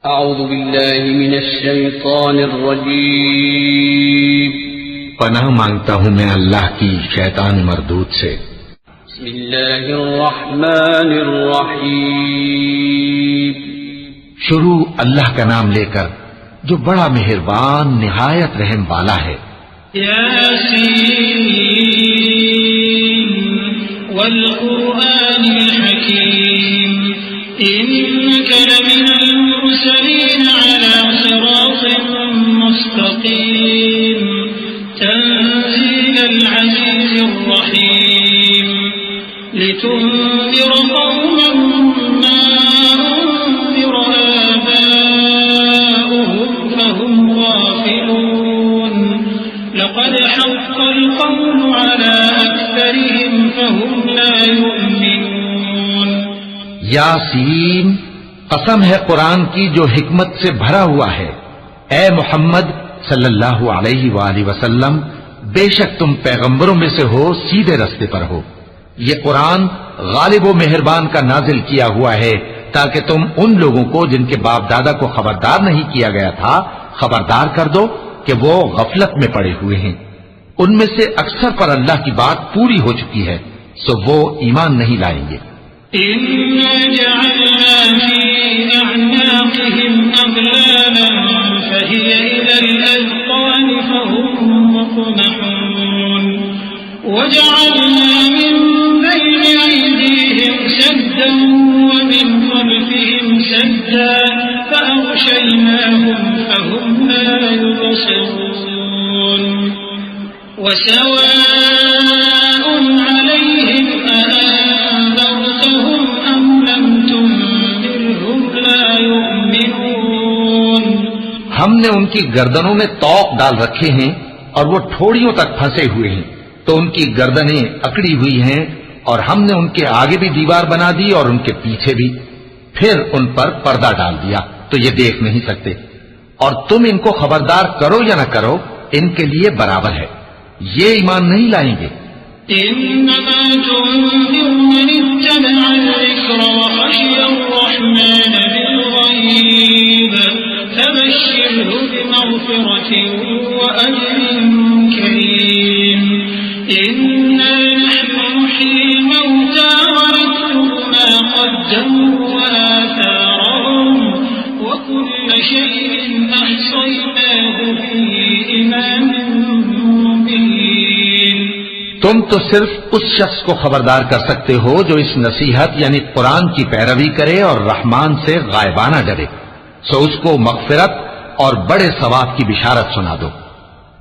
اعوذ باللہ من الشیطان الرجیم پناہ مانگتا ہوں میں اللہ کی شیطان مردود سے۔ بسم اللہ الرحمن الرحیم شروع اللہ کا نام لے کر جو بڑا مہربان نہایت رحم والا ہے۔ یاسین والقرآن الحکیم إنك لمن المرسلين على صراط مستقيم تنزيل العزيز الرحيم لتنذر قوما ما أنذر آباؤهم فهم غافلون لقد حق القول على أكثرهم فهم لا يؤمنون۔ یاسین، قسم ہے قرآن کی جو حکمت سے بھرا ہوا ہے۔ اے محمد صلی اللہ علیہ وآلہ وسلم، بے شک تم پیغمبروں میں سے ہو، سیدھے رستے پر ہو۔ یہ قرآن غالب و مہربان کا نازل کیا ہوا ہے تاکہ تم ان لوگوں کو جن کے باپ دادا کو خبردار نہیں کیا گیا تھا خبردار کر دو کہ وہ غفلت میں پڑے ہوئے ہیں۔ ان میں سے اکثر پر اللہ کی بات پوری ہو چکی ہے، سو وہ ایمان نہیں لائیں گے۔ إِنَّا جَعَلْنَا فِي أَعْنَاقِهِمْ أَغْلَالًا فَهِيَ إِلَى الْأَذْقَانِ فَهُمْ مُقْمَحُونَ وَجَعَلْنَا مِنْ بَيْنِ أَيْدِيهِمْ سَدًّا وَمِنْ خَلْفِهِمْ سَدًّا فَأَغْشَيْنَاهُمْ فَهُمْ لَا يُبْصِرُونَ وَسَوَاءٌ عَلَيْهِمْ أَأَنذَرْتَهُمْ أَمْ لَمْ تُنذِرْهُمْ لَا يُؤْمِنُونَ۔ ہم نے ان کی گردنوں میں طوق ڈال رکھے ہیں اور وہ ٹھوڑیوں تک پھنسے ہوئے ہیں، تو ان کی گردنیں اکڑی ہوئی ہیں، اور ہم نے ان کے آگے بھی دیوار بنا دی اور ان کے پیچھے بھی، پھر ان پر پردہ ڈال دیا تو یہ دیکھ نہیں سکتے، اور تم ان کو خبردار کرو یا نہ کرو ان کے لیے برابر ہے، یہ ایمان نہیں لائیں گے۔ إنما تنذر من اتبع الذكر وخشي الرحمن بالغيب فبشره بمغفرة وأجر كريم إنا نحن نحيي الموتى ونكتب ما قدموا وآثارهم وكل شيء أحصيناه في إمام مبين۔ تم تو صرف اس شخص کو خبردار کر سکتے ہو جو اس نصیحت یعنی قرآن کی پیروی کرے اور رحمان سے غائبانہ ڈرے، سو اس کو مغفرت اور بڑے ثواب کی بشارت سنا دو۔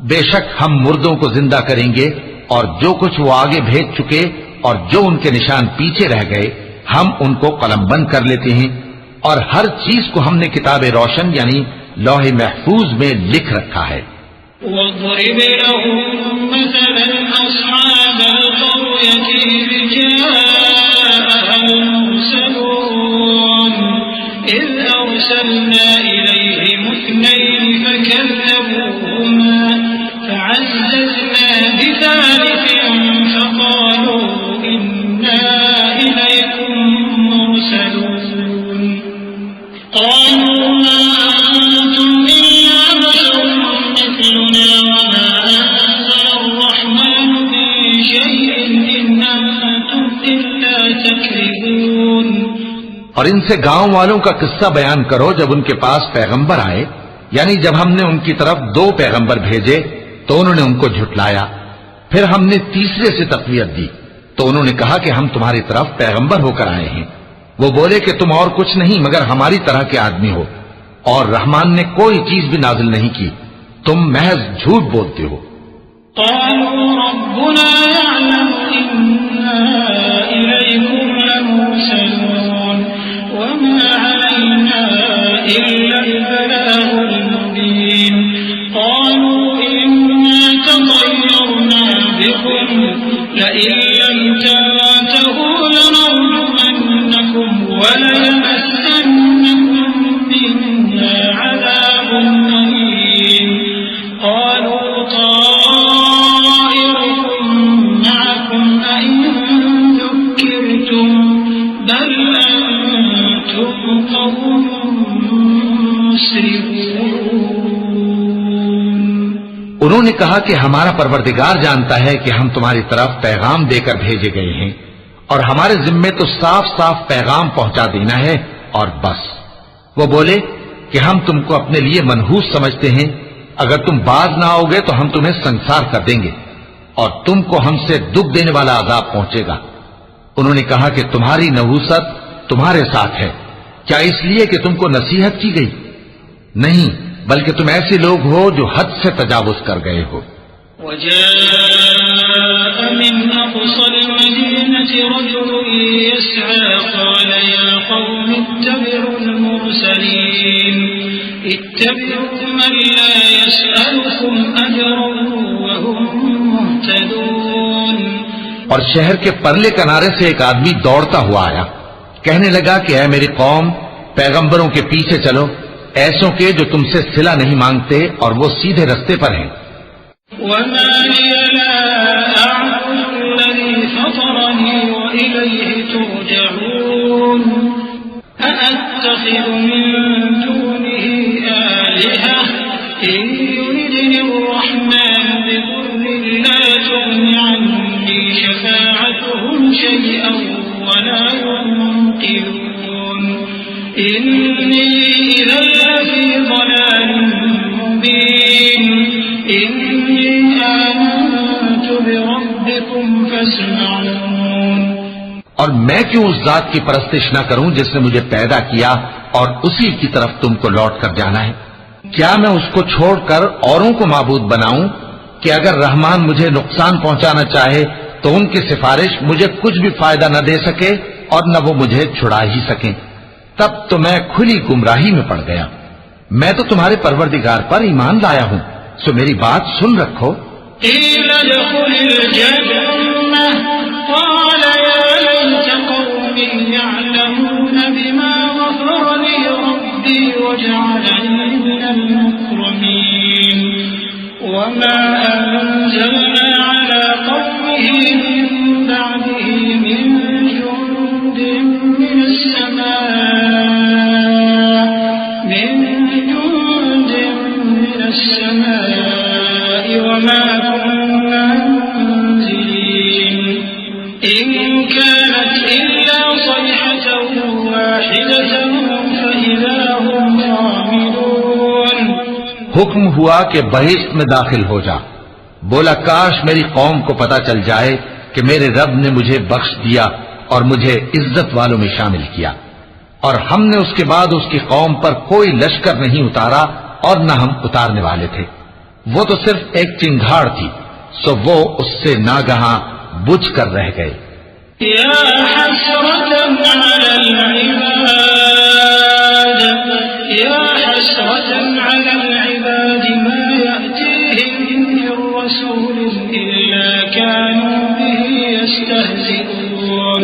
بے شک ہم مردوں کو زندہ کریں گے، اور جو کچھ وہ آگے بھیج چکے اور جو ان کے نشان پیچھے رہ گئے ہم ان کو قلم بند کر لیتے ہیں، اور ہر چیز کو ہم نے کتاب روشن یعنی لوح محفوظ میں لکھ رکھا ہے۔ واضرب لهم مثلا أصحاب القرية إذ جاءها المرسلون إذ أرسلنا إليهم اثنين فكذبوهما فعززنا بثالث فقالوا إنا إليكم مرسلون قالوا ما أنتم إلا بشر مثلنا وما أنزل الرحمن من شيء إن أنتم إلا تكذبون۔ اور ان سے گاؤں والوں کا قصہ بیان کرو جب ان کے پاس پیغمبر آئے، یعنی جب ہم نے ان کی طرف 2 پیغمبر بھیجے تو انہوں نے ان کو جھٹلایا، پھر ہم نے تیسرے سے تقویت دی تو انہوں نے کہا کہ ہم تمہاری طرف پیغمبر ہو کر آئے ہیں۔ وہ بولے کہ تم اور کچھ نہیں مگر ہماری طرح کے آدمی ہو، اور رحمان نے کوئی چیز بھی نازل نہیں کی، تم محض جھوٹ بولتے ہو۔ قالوا ربنا يعلم إنا إليكم لمرسلون وما علينا إلا البلاغ المبين قالوا إنا تطيرنا بكم لئن لم تنتهوا لنرجمنكم وليمسنكم منا عذاب أليم قالوا طائركم معكم أئن ذكرتم بل أنتم قوم مسرفون انہوں نے کہا کہ ہمارا پروردگار جانتا ہے کہ ہم تمہاری طرف پیغام دے کر بھیجے گئے ہیں اور ہمارے ذمے تو صاف صاف پیغام پہنچا دینا ہے اور بس۔ وہ بولے کہ ہم تم کو اپنے لیے منحوس سمجھتے ہیں، اگر تم باز نہ آؤ گے تو ہم تمہیں سنسار کر دیں گے اور تم کو ہم سے دکھ دینے والا عذاب پہنچے گا۔ انہوں نے کہا کہ تمہاری نحوست تمہارے ساتھ ہے، کیا اس لیے کہ تم کو نصیحت کی گئی؟ نہیں، بلکہ تم ایسے لوگ ہو جو حد سے تجاوز کر گئے ہو۔ وجاء من أقصى المدينة رجل يسعى قال يا قوم اتبعوا المرسلين اتبعوا من لا يسألكم أجرا وهم مهتدون۔ اور شہر کے پرلے کنارے سے ایک آدمی دوڑتا ہوا آیا، کہنے لگا کہ اے میری قوم، پیغمبروں کے پیچھے چلو، ایسوں کے جو تم سے صلہ نہیں مانگتے اور وہ سیدھے رستے پر ہیں۔ وما لي لا أعبد الذي فطرني وإليه ترجعون أأتخذ من دونه آلهة إن يردني الرحمن بضر لا تغن عني شفاعتهم شيئا ولا ينقذون إني إذا لفي ضلال مبين إني آمنت بربكم فاسمعون۔ اور میں کیوں اس ذات کی پرستش نہ کروں جس نے مجھے پیدا کیا اور اسی کی طرف تم کو لوٹ کر جانا ہے؟ کیا میں اس کو چھوڑ کر اوروں کو معبود بناؤں کہ اگر رحمان مجھے نقصان پہنچانا چاہے تو ان کی سفارش مجھے کچھ بھی فائدہ نہ دے سکے اور نہ وہ مجھے چھڑا ہی سکیں؟ تب تو میں کھلی گمراہی میں پڑ گیا۔ میں تو تمہارے پروردگار پر ایمان لایا ہوں، سو میری بات سن رکھو۔ قيل ادخل الجنة قال يا ليت قومي يعلمون بما غفر لي ربي وجعلني من المكرمين وما أنزلنا على قومه من بعده من جند من السماء وما كنا منزلين إن كانت إلا صيحة واحدة فإذا هم خامدون۔ حکم ہوا کہ بہشت میں داخل ہو جا۔ بولا کاش میری قوم کو پتا چل جائے کہ میرے رب نے مجھے بخش دیا اور مجھے عزت والوں میں شامل کیا، اور ہم نے اس کے بعد اس کی قوم پر کوئی لشکر نہیں اتارا اور نہ ہم اتارنے والے تھے۔ وہ تو صرف ایک چنگھاڑ تھی، سو وہ اس سے ناگہاں بجھ کر رہ گئے۔ يا حسرة على العباد يا حسرة على العباد ما يأتيهم من رسول إلا كانوا به يستهزئون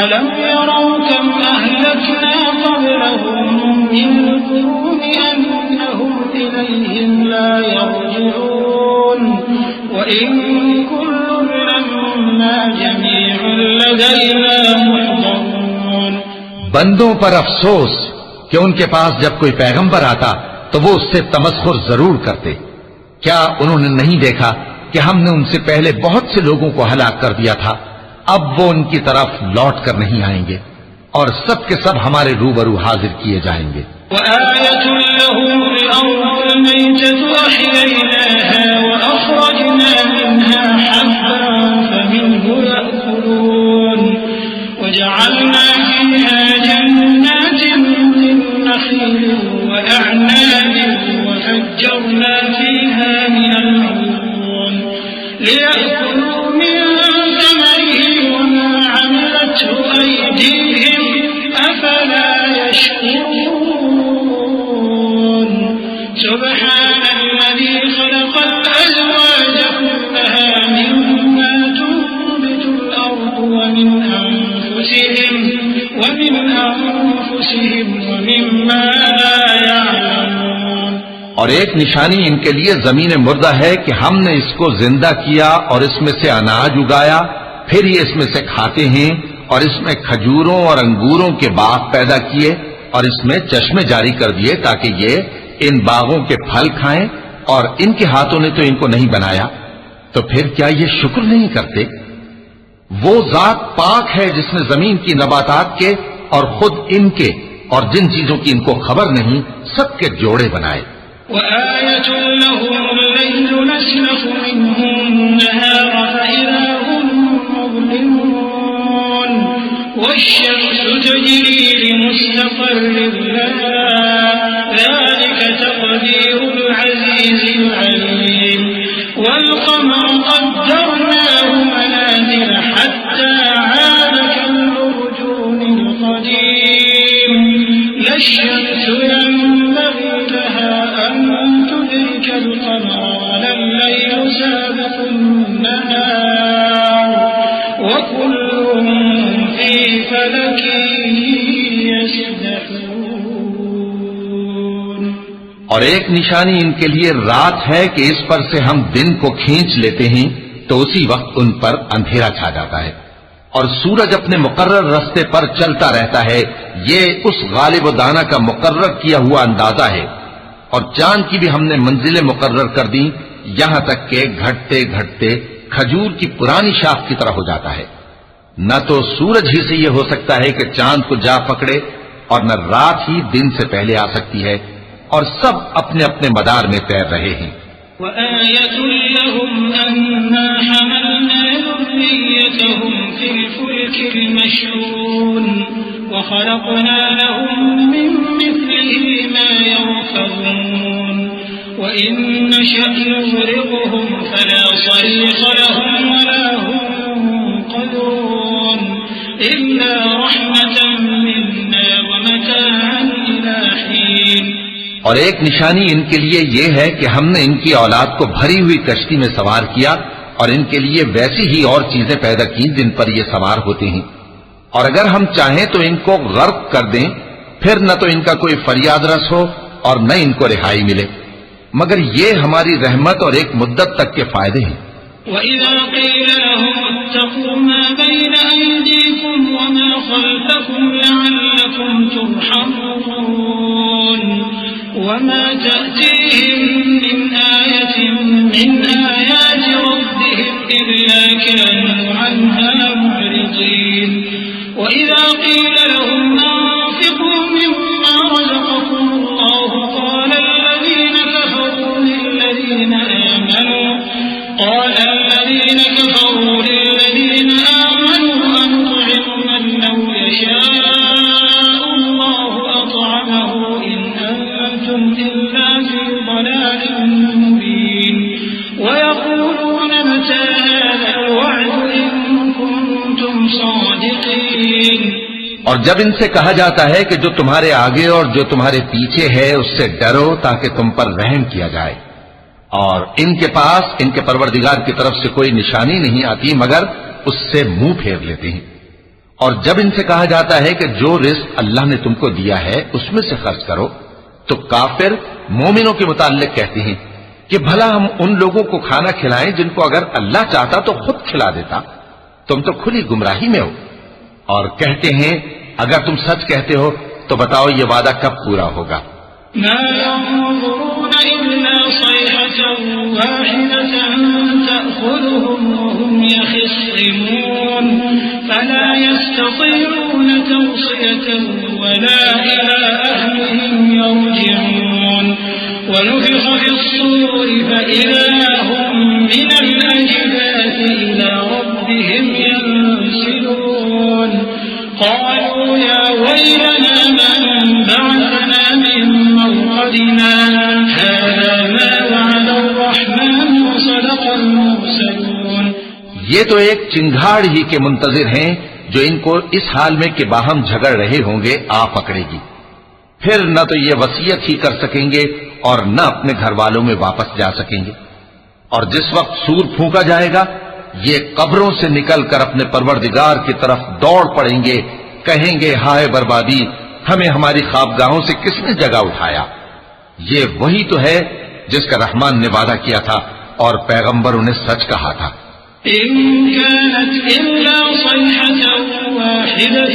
ألم يروا كم أهلكنا قبلهم من القرون أنهم إليهم لا يرجعون وإن كل لما جميع لدينا محضرون۔ بندوں پر افسوس کہ ان کے پاس جب کوئی پیغمبر آتا تو وہ اس سے تمسخر ضرور کرتے۔ کیا انہوں نے نہیں دیکھا کہ ہم نے ان سے پہلے بہت سے لوگوں کو ہلاک کر دیا تھا؟ اب وہ ان کی طرف لوٹ کر نہیں آئیں گے اور سب کے سب ہمارے روبرو حاضر کیے جائیں گے۔ وآية لهم الأرض الميتة أحييناها وأخرجنا منها حبا فمنه يأكلون وجعلنا فيها جنات من نخيل وأعناب وفجرنا فيها من العيون ليأكلوا من ثمره وما عملته أيديهم أفلا يشكرون سبحان الذي خلق الأزواج كلها مما تنبت الأرض ومن أنفسهم ومما لا يعلمون۔ اور ایک نشانی ان کے لیے زمین مردہ ہے کہ ہم نے اس کو زندہ کیا اور اس میں سے اناج اگایا، پھر یہ اس میں سے کھاتے ہیں، اور اس میں کھجوروں اور انگوروں کے باغ پیدا کیے اور اس میں چشمے جاری کر دیے تاکہ یہ ان باغوں کے پھل کھائیں، اور ان کے ہاتھوں نے تو ان کو نہیں بنایا، تو پھر کیا یہ شکر نہیں کرتے؟ وہ ذات پاک ہے جس نے زمین کی نباتات کے اور خود ان کے اور جن چیزوں کی ان کو خبر نہیں سب کے جوڑے بنائے۔ وآية لهم الليل نسلخ منه النهار فإذا هم مظلمون والشمس تجري لمستقر لها ذلك تقدير العزيز العليم والقمر قدرناه منازل حتى عاد كالعرجون القديم لا الشمس ينبغي لها أن تدرك القمر ولا الليل سابق النهار وكل في فلك يسبحون۔ اور ایک نشانی ان کے لیے رات ہے کہ اس پر سے ہم دن کو کھینچ لیتے ہیں تو اسی وقت ان پر اندھیرا چھا جاتا ہے، اور سورج اپنے مقرر راستے پر چلتا رہتا ہے، یہ اس غالب و دانا کا مقرر کیا ہوا اندازہ ہے۔ اور چاند کی بھی ہم نے منزلیں مقرر کر دی، یہاں تک کہ گھٹتے گھٹتے کھجور کی پرانی شاخ کی طرح ہو جاتا ہے۔ نہ تو سورج ہی سے یہ ہو سکتا ہے کہ چاند کو جا پکڑے، اور نہ رات ہی دن سے پہلے آ سکتی ہے، اور سب اپنے اپنے مدار میں تیر رہے ہیں۔ وآية لهم أنا حملنا ذريتهم في الفلك المشحون وخلقنا لهم من مثله ما يركبون وإن نشأ نغرقهم فلا صريخ لهم ولا هم ينقذون إلا رحمة منا ومتاعا إلى حين۔ اور ایک نشانی ان کے لیے یہ ہے کہ ہم نے ان کی اولاد کو بھری ہوئی کشتی میں سوار کیا، اور ان کے لیے ویسی ہی اور چیزیں پیدا کی جن پر یہ سوار ہوتے ہیں، اور اگر ہم چاہیں تو ان کو غرق کر دیں، پھر نہ تو ان کا کوئی فریاد رس ہو اور نہ ان کو رہائی ملے، مگر یہ ہماری رحمت اور ایک مدت تک کے فائدے ہیں۔ وَإِذَا قِيلَ لَهُمُ اتَّقُوا مَا بَيْنَ أَيْدِيكُمْ وَمَا خَلْفَكُمْ لَعَلَّكُمْ تُرْحَمُونَ وَمَا تَأْتِيهِمْ مِنْ آيَةٍ مِنْ آيَاتِ رَبِّهِمْ إِلَّا كَانُوا عَنْهَا مُعْرِضِينَ وَإِذَا قِيلَ لَهُمْ أَنفِقُوا مِمَّا رَزَقَكُمُ اللَّهُ قَالَ الَّذِينَ كَفَرُوا لِلَّذِينَ آمَنُوا أَنُطْعِمُ مَن لَّوْ يَشَاءُ اللَّهُ أَطْعَمَهُ إِنْ أَنتُمْ إِلَّا فِي ضَلَالٍ مُّبِينٍ وَيَقُولُونَ مَتَىٰ هَٰذَا الْوَعْدُ إِن كُنتُمْ صَادِقِينَ۔ اور جب ان سے کہا جاتا ہے کہ جو تمہارے آگے اور جو تمہارے پیچھے ہے اس سے ڈرو تاکہ تم پر رحم کیا جائے، اور ان کے پاس ان کے پروردگار کی طرف سے کوئی نشانی نہیں آتی مگر اس سے منہ پھیر لیتے ہیں۔ اور جب ان سے کہا جاتا ہے کہ جو رزق اللہ نے تم کو دیا ہے اس میں سے خرچ کرو، تو کافر مومنوں کے متعلق کہتے ہیں کہ بھلا ہم ان لوگوں کو کھانا کھلائیں جن کو اگر اللہ چاہتا تو خود کھلا دیتا، تم تو کھلی گمراہی میں ہو۔ اور کہتے ہیں اگر تم سچ کہتے ہو تو بتاؤ یہ وعدہ کب پورا ہوگا؟ ما ينظرون إلا صيحة واحدة تأخذهم وهم يخصمون فلا يستطيعون توصية ولا إلى أهلهم يرجعون ونفخ في الصور فإذا هم من الأجداث إلى ربهم ينسلون قالوا يا ويلنا من بعثنا من مرقدنا هذا ما وعد الرحمن وصدق المرسلون۔ یہ تو ایک چنگھاڑ ہی کے منتظر ہیں جو ان کو اس حال میں کہ باہم جھگڑ رہے ہوں گے آ پکڑے گی، پھر نہ تو یہ وصیت ہی کر سکیں گے اور نہ اپنے گھر والوں میں واپس جا سکیں گے۔ اور جس وقت سور پھونکا جائے گا یہ قبروں سے نکل کر اپنے پروردگار کی طرف دوڑ پڑیں گے، کہیں گے ہائے بربادی، ہمیں ہماری خوابگاہوں سے کس نے جگہ اٹھایا۔ یہ وہی تو ہے جس کا رحمان نے وعدہ کیا تھا اور پیغمبروں نے سچ کہا تھا۔ إن كانت إلا صيحة واحدة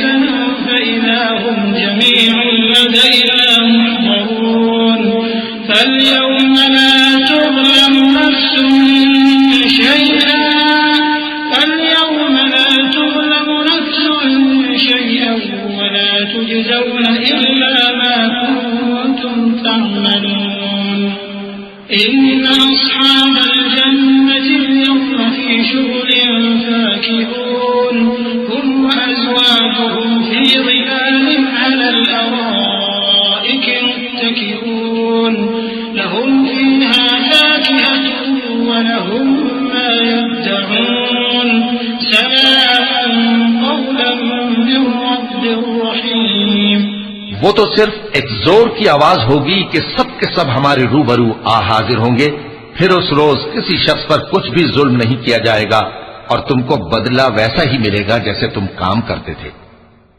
فإذا هم جميع لدينا محضرون فاليوم لا تظلم نفس شيئا ولا تجزون إلا ما كنتم تعملون إن أصحاب الجنة اليوم في شغل فاكهون هم وأزواجهم في ظلال على الأرائك متكئون لهم فيها فاكهة ولهم ما يدعون سلام قولا من رب رحيم. وہ تو صرف ایک زور کی آواز ہوگی کہ سب کے سب ہمارے روبرو آ حاضر ہوں گے. پھر اس روز کسی شخص پر کچھ بھی ظلم نہیں کیا جائے گا اور تم کو بدلہ ویسا ہی ملے گا جیسے تم کام کرتے تھے.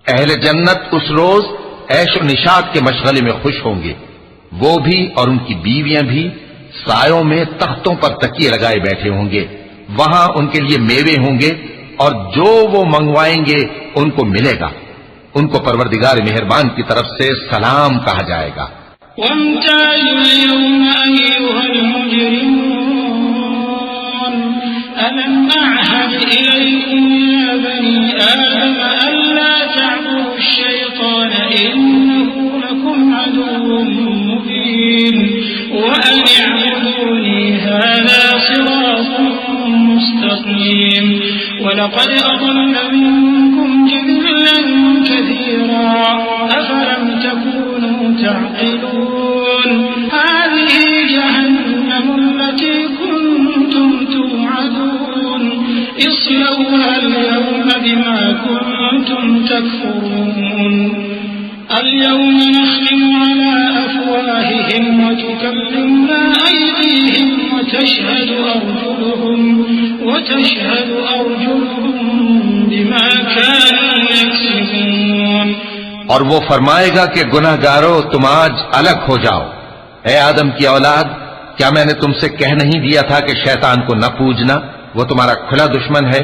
اہل جنت اس روز عیش و نشاط کے مشغلے میں خوش ہوں گے. وہ بھی اور ان کی بیویاں بھی سایوں میں تختوں پر تکیے لگائے بیٹھے ہوں گے. وہاں ان کے لیے میوے ہوں گے اور جو وہ منگوائیں گے ان کو ملے گا. ان کو پروردگار مہربان کی طرف سے سلام کہا جائے گا. وامتازوا اليوم أيها المجرمون ألم أعهد إليكم يا بني آدم ألا تعبدوا الشيطان إنه لكم عدو مبين وأن اعبدوني هذا صراط مستقيم ولقد أضل منكم جبلا كثيرا أفلم تكونوا تعقلون هذه جهنم التي كنتم توعدون اصلوها اليوم بما كنتم تكفرون اليوم نختم على أفواههم وتكلمنا أيديهم وتشهد أرجلهم بما كانوا يكسبون. اور وہ فرمائے گا کہ گناہگارو تم آج الگ ہو جاؤ. اے آدم کی اولاد، کیا میں نے تم سے کہہ نہیں دیا تھا کہ شیطان کو نہ پوجنا، وہ تمہارا کھلا دشمن ہے،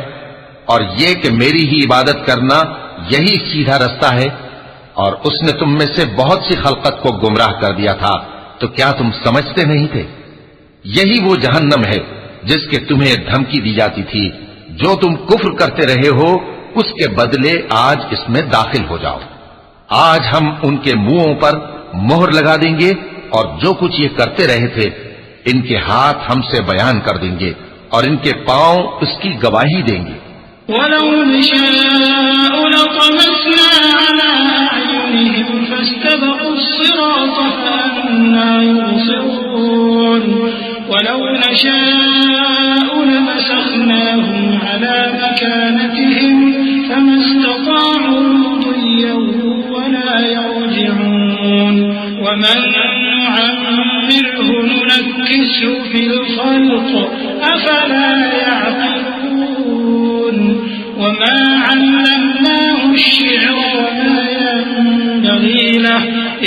اور یہ کہ میری ہی عبادت کرنا یہی سیدھا رستہ ہے. اور اس نے تم میں سے بہت سی خلقت کو گمراہ کر دیا تھا، تو کیا تم سمجھتے نہیں تھے؟ یہی وہ جہنم ہے جس کے تمہیں دھمکی دی جاتی تھی. جو تم کفر کرتے رہے ہو اس کے بدلے آج اس میں داخل ہو جاؤ. آج ہم ان کے منہوں پر مہر لگا دیں گے اور جو کچھ یہ کرتے رہے تھے ان کے ہاتھ ہم سے بیان کر دیں گے اور ان کے پاؤں اس کی گواہی دیں گے. وَلَوْ نَشَاءُ لَطَمَسْنَا عَلَىٰ أَعْيُنِهِمْ فَاسْتَبَقُوا الصِّرَاطَ فَأَنَّىٰ يُبْصِرُونَ وَلَوْ نَشَاءُ لَمَسَخْنَاهُمْ عَلَىٰ مَكَانَتِهِمْ فَمَا اسْتَطَاعُوا مُضِيًّا وَلَا يَرْجِعُونَ وَمَن نُّعَمِّرْهُ نُنَكِّسْهُ فِي الْخَلْقِ أَفَلَا يَعْقِلُونَ وما علمناه الشعر وما ينبغي له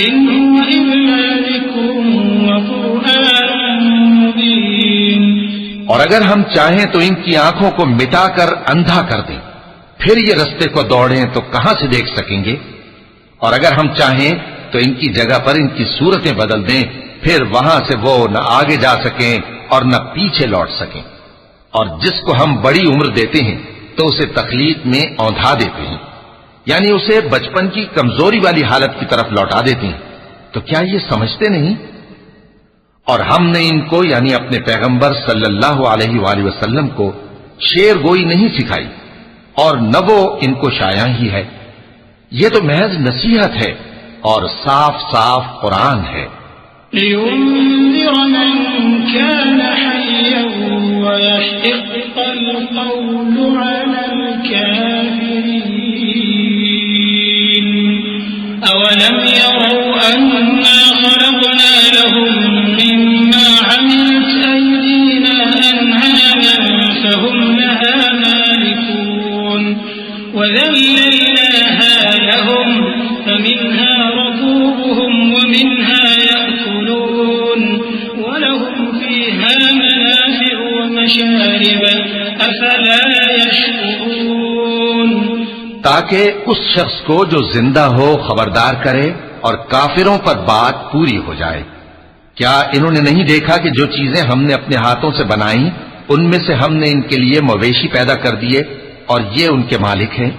إن هو إلا ذكر وقرآن مبين. اور اگر ہم چاہیں تو ان کی آنکھوں کو مٹا کر اندھا کر دیں، پھر یہ رستے کو دوڑیں تو کہاں سے دیکھ سکیں گے؟ اور اگر ہم چاہیں تو ان کی جگہ پر ان کی صورتیں بدل دیں، پھر وہاں سے وہ نہ آگے جا سکیں اور نہ پیچھے لوٹ سکیں. اور جس کو ہم بڑی عمر دیتے ہیں تو اسے تخلیق میں اوندھا دیتے ہیں، یعنی اسے بچپن کی کمزوری والی حالت کی طرف لوٹا دیتے ہیں. تو کیا یہ سمجھتے نہیں؟ اور ہم نے ان کو یعنی اپنے پیغمبر صلی اللہ علیہ وآلہ وسلم کو شعر گوئی نہیں سکھائی اور نہ وہ ان کو شایع ہی ہے. یہ تو محض نصیحت ہے اور صاف صاف قرآن ہے. لِيُنذِرَ مَن كَانَ حَيًّا وَيَحِقَّ الْقَوْلُ عَلَى الْكَافِرِينَ أَوَلَمْ يَرَوْا أَنَّا خَلَقْنَا لَهُم مِّمَّا عَمِلَتْ أَيْدِينَا أَنْعَامًا فَهُمْ لَهَا مَالِكُونَ وَذَلَّلْنَاهَا لَهُمْ فَمِنْهَا رَكُوبُهُمْ وَمِنْهَا يَأْكُلُونَ وَلَهُمْ فِيهَا مَنَافِعُ وَمَشَارِبُ أَفَلَا يَشْكُرُونَ. تاکہ اس شخص کو جو زندہ ہو خبردار کرے اور کافروں پر بات پوری ہو جائے۔ کیا انہوں نے نہیں دیکھا کہ جو چیزیں ہم نے اپنے ہاتھوں سے بنائیں ان میں سے ہم نے ان کے لیے مویشی پیدا کر دیے اور یہ ان کے مالک ہیں،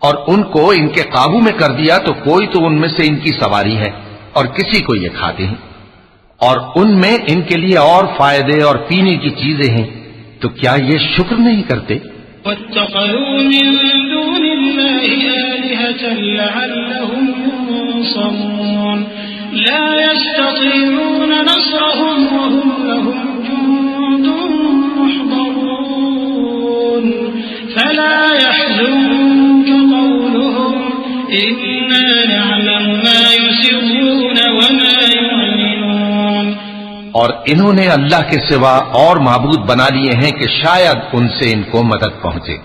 اور ان کو ان کے قابو میں کر دیا تو کوئی تو ان میں سے ان کی سواری ہے اور کسی کو یہ کھاتے ہیں، اور ان میں ان کے لیے اور فائدے اور پینے کی چیزیں ہیں، تو کیا یہ شکر نہیں کرتے؟ واتخذوا من دون الله آلهة لعلهم ينصرون لا يستطيعون نصرهم وهم لهم جند محضرون فلا يحزنك قولهم إنا نعلم ما يسرون وما يعلنون۔ اور انہوں نے اللہ کے سوا اور معبود بنا لیے ہیں کہ شاید ان سے ان کو مدد پہنچے،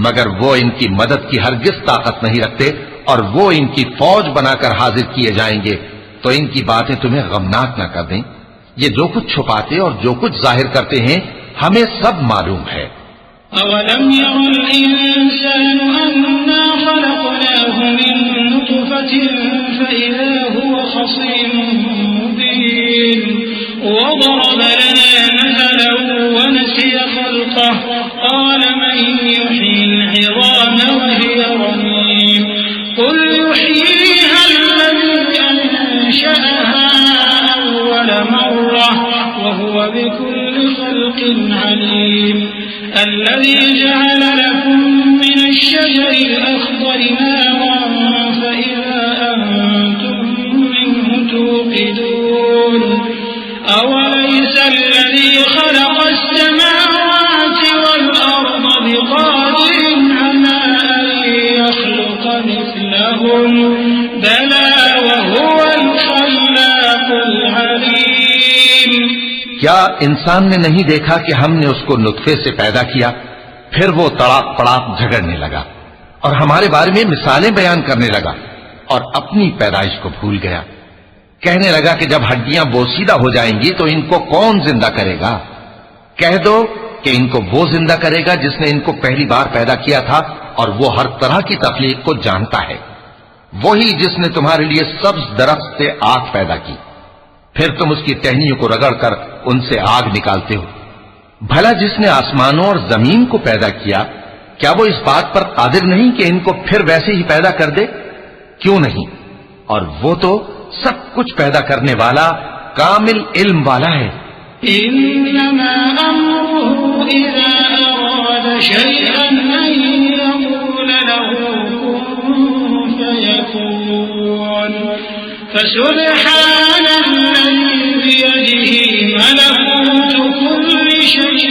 مگر وہ ان کی مدد کی ہرگز طاقت نہیں رکھتے، اور وہ ان کی فوج بنا کر حاضر کیے جائیں گے تو ان کی باتیں تمہیں غمناک نہ کر دیں۔ یہ جو کچھ چھپاتے اور جو کچھ ظاہر کرتے ہیں ہمیں سب معلوم ہے۔ أَوَلَمْ يَرَ الْإِنسَانُ أَنَّا خَلَقْنَاهُ مِن نُّطْفَةٍ فَإِذَا هُوَ خَصِيمٌ مُّبِينٌ وَضَرَبَ لَنَا مَثَلًا وَنَسِيَ خَلْقَهُ قَالَ مَن يُحْيِي الْعِظَامَ وَهِيَ رَمِيمٌ قُلْ يُحْيِيهَا الَّذِي أَنشَأَهَا أَوَّلَ مَرَّةٍ وَهُوَ بِكُلِّ خَلْقٍ عَلِيمٌ الذي جعل لكم من الشجر الأخضر نارا فإذا أنتم منه توقدون أوليس الذي خلق السماوات والأرض بقادر على أن يخلق مثلهم بلى وهو الخلاق العليم۔ کیا انسان نے نہیں دیکھا کہ ہم نے اس کو نطفے سے پیدا کیا، پھر وہ تڑاک پڑاک جھگڑنے لگا اور ہمارے بارے میں مثالیں بیان کرنے لگا اور اپنی پیدائش کو بھول گیا، کہنے لگا کہ جب ہڈیاں بوسیدہ ہو جائیں گی تو ان کو کون زندہ کرے گا؟ کہہ دو کہ ان کو وہ زندہ کرے گا جس نے ان کو پہلی بار پیدا کیا تھا، اور وہ ہر طرح کی تخلیق کو جانتا ہے، وہی جس نے تمہارے لیے سبز درخت سے آگ پیدا کی، پھر تم اس کی ٹہنیوں کو رگڑ کر ان سے آگ نکالتے ہو۔ بھلا جس نے آسمانوں اور زمین کو پیدا کیا، کیا وہ اس بات پر قادر نہیں کہ ان کو پھر ویسے ہی پیدا کر دے؟ کیوں نہیں؟ اور وہ تو سب کچھ پیدا کرنے والا کامل علم والا ہے۔ إنما أمره إذا أراد شيئا أن يقول له كن فيكون فسبحان الذي بيده ملكوت كل شيء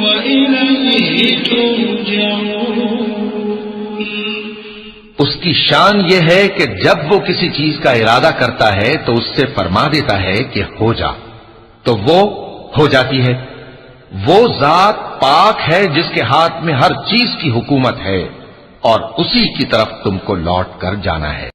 وإليه ترجعون۔ اس کی شان یہ ہے کہ جب وہ کسی چیز کا ارادہ کرتا ہے تو اس سے فرما دیتا ہے کہ ہو جا، تو وہ ہو جاتی ہے۔ وہ ذات پاک ہے جس کے ہاتھ میں ہر چیز کی حکومت ہے، اور اسی کی طرف تم کو لوٹ کر جانا ہے۔